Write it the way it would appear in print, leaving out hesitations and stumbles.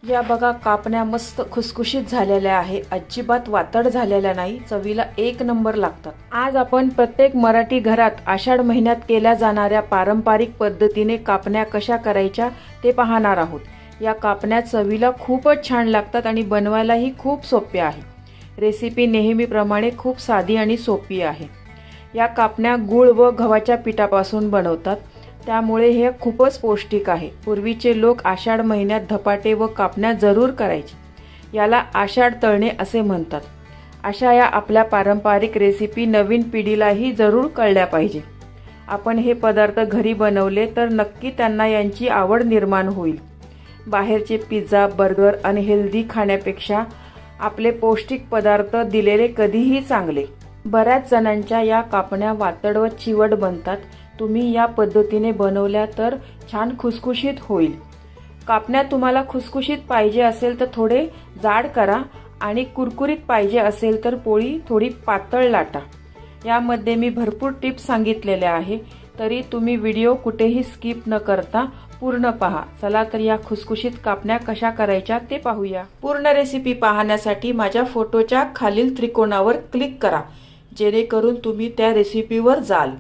या बघा कापण्या मस्त खुसखुशीत झालेल्या आहे, अजिबात वातड झालेल्या नाही, चवीला एक नंबर लागतात। आज आपण प्रत्येक मराठी घरात आषाढ महिन्यात केल्या जाणाऱ्या पारंपरिक पद्धतीने कापण्या कशा करायच्या ते पाहणार आहोत। या कापण्या चवीला खूपच छान लागतात आणि बनवायलाही खूप सोपे आहे। रेसिपी नेहमीप्रमाणे खूप साधी आणि सोपी आहे। या कापण्या गूळ व गव्हाच्या पिठापासून बनवतात, त्यामुळे हे खूपच पौष्टिक आहे। पूर्वीचे लोक आषाढ महिन्यात धपाटे व कापण्या जरूर करायचे। याला आषाढ तळणे असे म्हणतात। अशा या आपल्या पारंपरिक रेसिपी नवीन पिढीलाही जरूर कळल्या पाहिजे। आपण हे पदार्थ घरी बनवले तर नक्की त्यांना यांची आवड निर्माण होईल। बाहेरचे पिझ्झा, बर्गर आणि हेल्दी खाण्यापेक्षा आपले पौष्टिक पदार्थ दिलेले कधीही चांगले। बऱ्याच जणांच्या या कापण्या वातड व चिवट बनतात। तुम्ही या पद्धतीने बनवल्या तर छान खुसखुशीत होईल। कापण्या तुम्हाला खुसखुशीत पाहिजे असेल तर थोडे जाड करा आणि कुरकुरीत पाहिजे असेल तर पोळी थोडी पातळ लाटा। यामध्ये मी भरपूर टिप्स सांगितलेल्या आहे, तरी तुम्ही व्हिडिओ कुठेही स्किप न करता पूर्ण पहा। चला तर या खुसखुशीत कापण्या कशा करायच्या ते पाहूया। पूर्ण रेसिपी पाहण्यासाठी माझ्या फोटोच्या खालील त्रिकोणावर क्लिक करा, जेणेकरून तुम्ही त्या रेसिपीवर जाल।